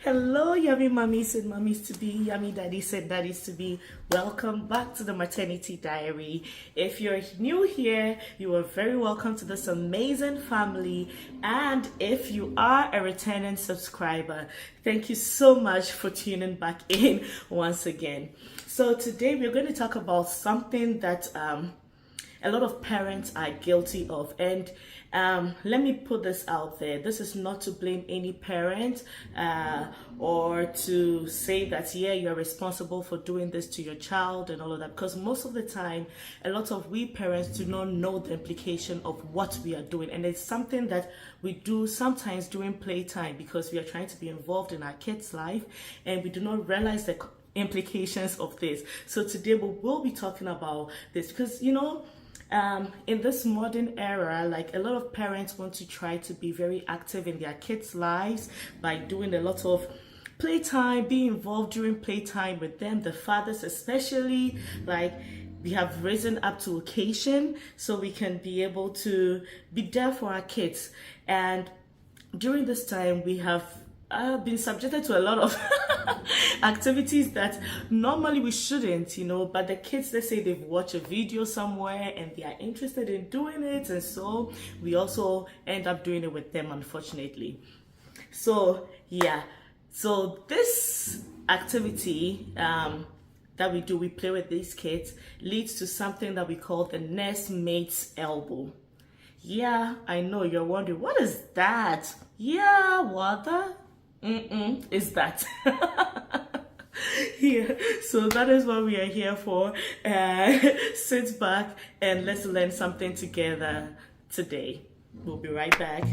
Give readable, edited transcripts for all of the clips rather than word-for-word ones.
Hello, yummy mummies and mummies to be, yummy daddies and daddies to be. Welcome back to the Maternity Diary. If you're new here, you are very welcome to this amazing family. And if you are a returning subscriber, thank you so much for tuning back in once again. So today we're going to talk about something that a lot of parents are guilty of, and let me put this out there. This is not to blame any parent or to say that, yeah, you're responsible for doing this to your child and all of that, because most of the time, a lot of we parents do not know the implication of what we are doing, and it's something that we do sometimes during playtime because we are trying to be involved in our kids' life, and we do not realize the implications of this. So today we will be talking about this because, in this modern era, like, a lot of parents want to try to be very active in their kids' lives by doing a lot of playtime, being involved during playtime with them, the fathers especially. Like, we have risen up to occasion so we can be able to be there for our kids. And during this time, we have been subjected to a lot of activities that normally we shouldn't, but the kids, let's say they've watched a video somewhere and they are interested in doing it, and so we also end up doing it with them, unfortunately. So this activity that we play with these kids, leads to something that we call the nursemaid's elbow. Yeah, I know you're wondering, what is that? Yeah, what the is that? Yeah, so that is what we are here for. Sit back and let's learn something together today. We'll be right back.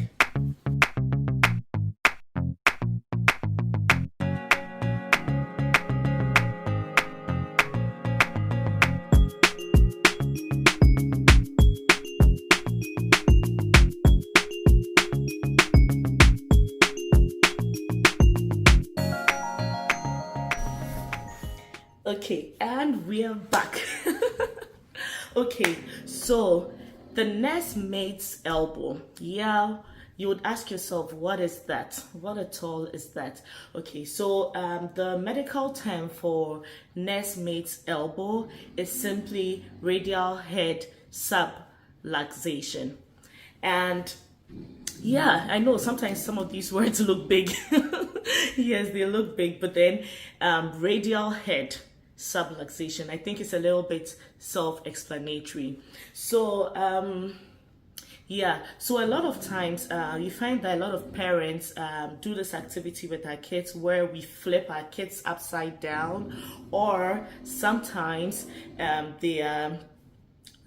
Okay, and we're back. Okay, so the nursemaid's elbow. Yeah, you would ask yourself, what is that? What at all is that? Okay, so the medical term for nursemaid's elbow is simply radial head subluxation. And yeah, I know sometimes some of these words look big. Yes, they look big, but then radial head subluxation, I think it's a little bit self-explanatory. So so a lot of times you find that a lot of parents do this activity with our kids where we flip our kids upside down, or sometimes they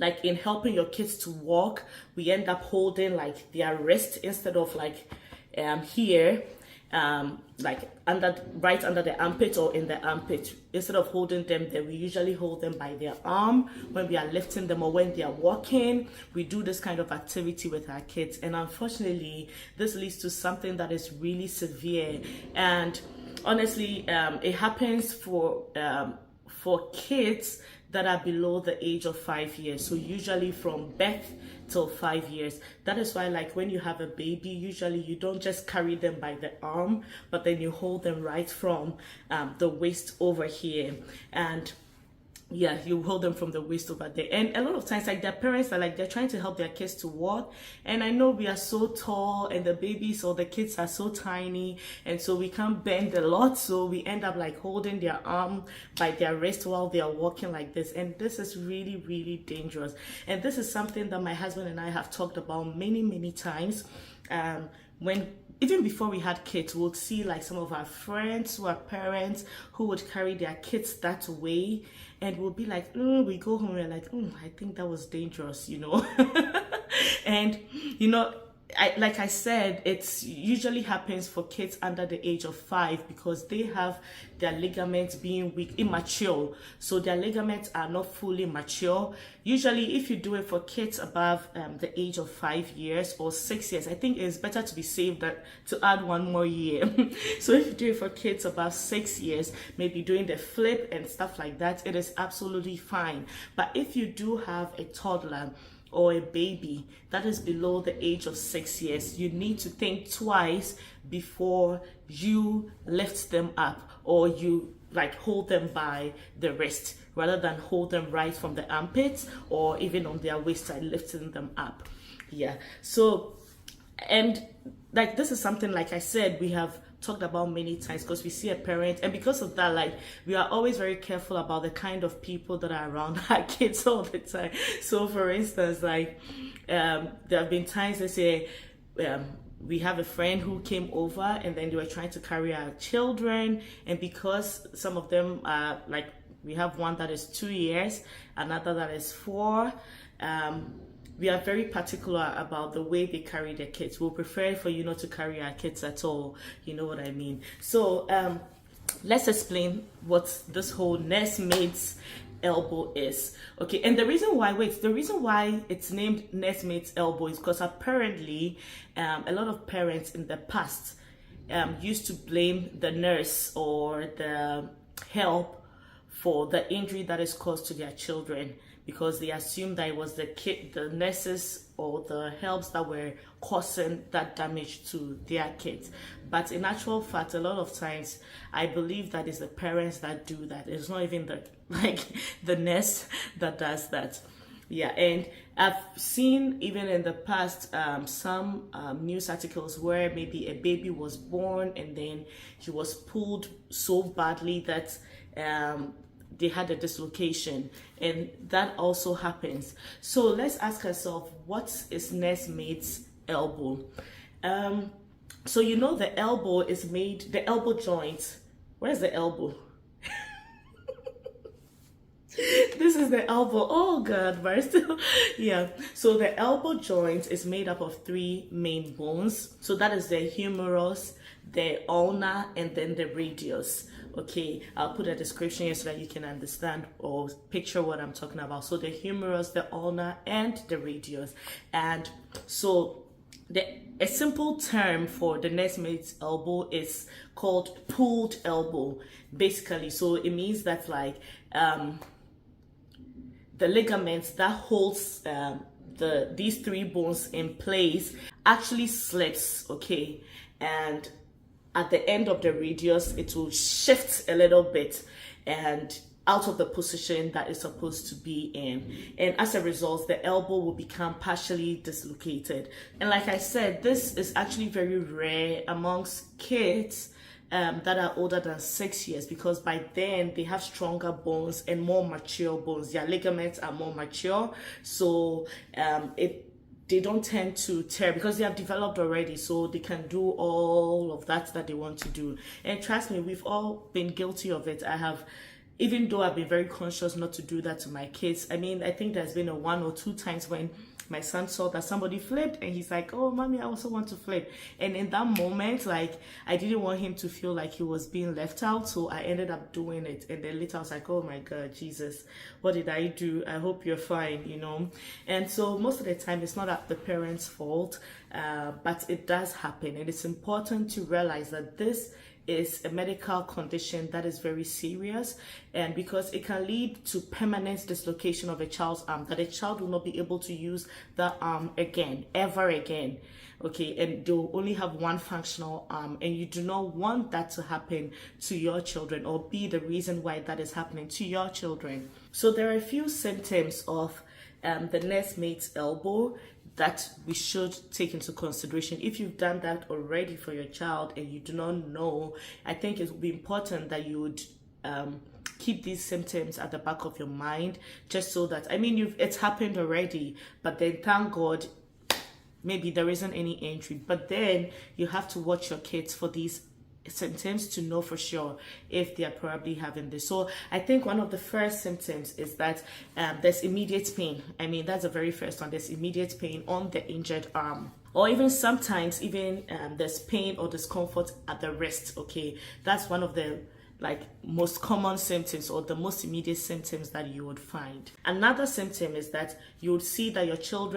like, in helping your kids to walk, we end up holding like their wrist instead of like here, like right under the armpit or in the armpit. Instead of holding them there, we usually hold them by their arm when we are lifting them or when they are walking. We do this kind of activity with our kids, and unfortunately this leads to something that is really severe. And honestly, it happens for kids that are below the age of 5 years, so usually from birth till 5 years. That is why, like, when you have a baby, usually you don't just carry them by the arm, but then you hold them right from the waist over here, and yeah, you hold them from the waist over there. And a lot of times, like, their parents are like, they're trying to help their kids to walk, and I know we are so tall and the babies or the kids are so tiny, and so we can't bend a lot, so we end up like holding their arm by their wrist while they are walking like this. And this is really, really dangerous, and this is something that my husband and I have talked about many times. When even before we had kids, we'll see like some of our friends who are parents who would carry their kids that way, and we'll be like, we go home and we're like, I think that was dangerous, And like I said, it's usually happens for kids under the age of 5 because they have their ligaments being weak, immature. So their ligaments are not fully mature. Usually, if you do it for kids above the age of 5 years or 6 years, I think it's better to be safe than to add one more year. So if you do it for kids above 6 years, maybe doing the flip and stuff like that, it is absolutely fine. But if you do have a toddler or a baby that is below the age of 6 years, you need to think twice before you lift them up, or you like hold them by the wrist, rather than hold them right from the armpits or even on their waist side, lifting them up. Yeah. So, and like this is something, like I said, we have talked about many times, because we see a parent, and because of that, like, we are always very careful about the kind of people that are around our kids all the time. So for instance, like there have been times they say we have a friend who came over and then they were trying to carry our children, and because some of them are like, we have one that is 2 years, another that is 4, we are very particular about the way they carry their kids. We'll prefer for you not to carry our kids at all. You know what I mean? So let's explain what this whole nursemaid's elbow is. Okay, and the reason why it's named nursemaid's elbow is because apparently a lot of parents in the past used to blame the nurse or the help for the injury that is caused to their children, because they assumed that it was the nurses or the helps that were causing that damage to their kids. But in actual fact, a lot of times, I believe that it's the parents that do that. It's not even the nurse that does that. Yeah, and I've seen even in the past some news articles where maybe a baby was born and then he was pulled so badly that they had a dislocation, and that also happens. So let's ask ourselves, what is nursemaid's elbow? So you know the elbow is made, the elbow joint. Where's the elbow? This is the elbow. Oh God, but still, yeah. So the elbow joint is made up of 3 main bones. So that is the humerus, the ulna, and then the radius. Okay, I'll put a description here so that you can understand or picture what I'm talking about. So the humerus, the ulna, and the radius. And so a simple term for the nursemaid's elbow is called pulled elbow, basically. So it means that like the ligaments that holds these 3 bones in place actually slips, okay, and at the end of the radius, it will shift a little bit and out of the position that it's supposed to be in. And as a result, the elbow will become partially dislocated. And like I said, this is actually very rare amongst kids that are older than 6 years, because by then they have stronger bones and more mature bones. Their ligaments are more mature. So they don't tend to tear because they have developed already, so they can do all of that they want to do. And trust me, we've all been guilty of it. I have, even though I've been very conscious not to do that to my kids. I mean, I think there's been 1 or 2 times when my son saw that somebody flipped and he's like, oh mommy, I also want to flip. And in that moment, like, I didn't want him to feel like he was being left out, so I ended up doing it. And then later I was like, oh my God, Jesus, what did I do? I hope you're fine, you know. And so most of the time it's not the parents' fault, but it does happen. And it's important to realize that this is a medical condition that is very serious, and because it can lead to permanent dislocation of a child's arm, that a child will not be able to use that arm again, ever again. Okay, and they'll only have one functional arm, and you do not want that to happen to your children or be the reason why that is happening to your children. So there are a few symptoms of the nursemaid's elbow that we should take into consideration. If you've done that already for your child and you do not know, I think it would be important that you would keep these symptoms at the back of your mind, just so that, I mean, it's happened already, but then thank God maybe there isn't any injury, but then you have to watch your kids for these symptoms to know for sure if they are probably having this. So I think one of the first symptoms is that there's immediate pain. I mean, that's the very first one. There's immediate pain on the injured arm, or even sometimes even there's pain or discomfort at the wrist. Okay, that's one of the most common symptoms or the most immediate symptoms that you would find. Another symptom is that you would see that your child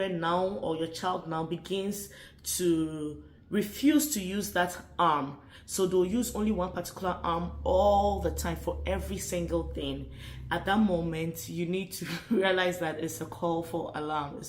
now begins to refuse to use that arm. So they'll use only one particular arm all the time for every single thing. At that moment, you need to realize that it's a call for alarm.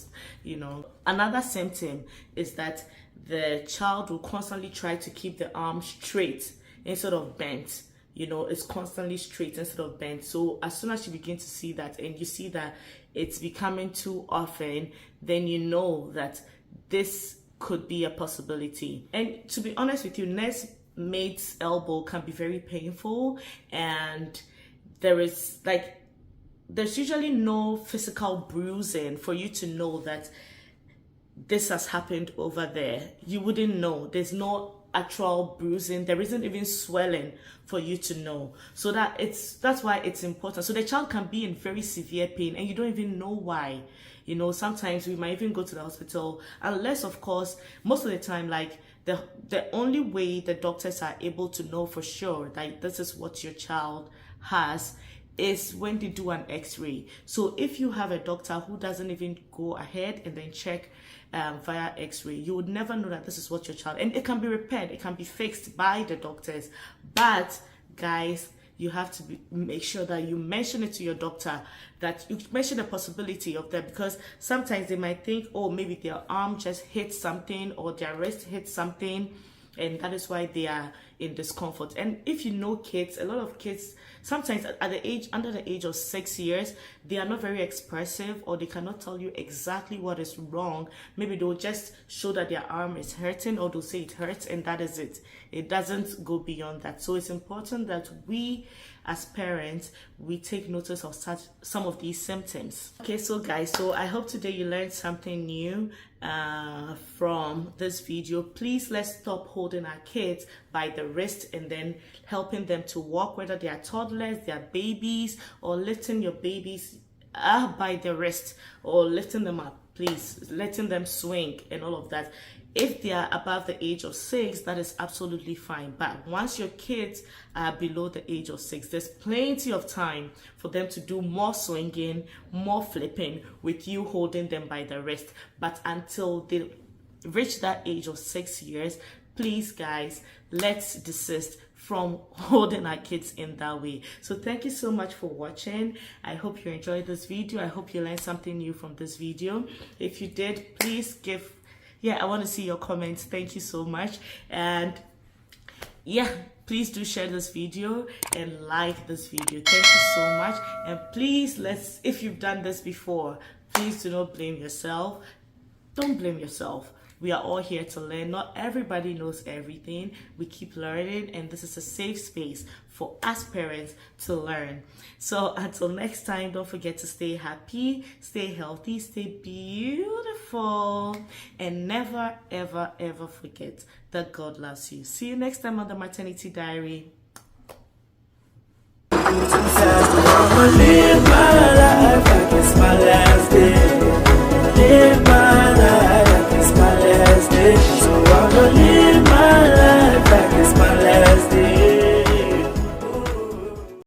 Another symptom is that the child will constantly try to keep the arm straight instead of bent. It's constantly straight instead of bent. So as soon as you begin to see that, and you see that it's becoming too often, then you know that this could be a possibility. And to be honest with you, nursemaid's elbow can be very painful, and there's usually no physical bruising for you to know that this has happened over there. You wouldn't know. There's no actual bruising. There isn't even swelling for you to know. So that's why it's important. So the child can be in very severe pain and you don't even know why. Sometimes we might even go to the hospital, unless, of course, most of the time, the only way the doctors are able to know for sure that this is what your child has is when they do an x-ray. So if you have a doctor who doesn't even go ahead and then check via x-ray, you would never know that this is what your child, and it can be repaired, it can be fixed by the doctors. But guys, you have to make sure that you mention it to your doctor, that you mention the possibility of that, because sometimes they might think, oh, maybe their arm just hit something or their wrist hit something, and that is why they are in discomfort. And if you know kids, a lot of kids, sometimes under the age of 6 years, they are not very expressive, or they cannot tell you exactly what is wrong. Maybe they'll just show that their arm is hurting, or they'll say it hurts, and that is it. It doesn't go beyond that. So it's important that we, as parents, we take notice of some of these symptoms. Okay, so guys, I hope today you learned something new from this video. Please, let's stop holding our kids by the wrist and then helping them to walk, whether they are toddlers, they are babies, or lifting your babies by the wrist, or lifting them up, please, letting them swing and all of that. If they are above the age of 6, that is absolutely fine. But once your kids are below the age of 6, there's plenty of time for them to do more swinging, more flipping with you holding them by the wrist. But until they reach that age of 6 years, please guys, let's desist from holding our kids in that way. So thank you so much for watching. I hope you enjoyed this video. I hope you learned something new from this video. If you did, please I want to see your comments. Thank you so much. And please do share this video and like this video. Thank you so much. And please, if you've done this before, please do not blame yourself. Don't blame yourself. We are all here to learn. Not everybody knows everything. We keep learning, and this is a safe space for us parents to learn. So until next time, don't forget to stay happy, stay healthy, stay beautiful, and never, ever, ever forget that God loves you. See you next time on the Maternity Diary. Live my life like it's my last day. Live my life like it's my last day. So I'm gonna live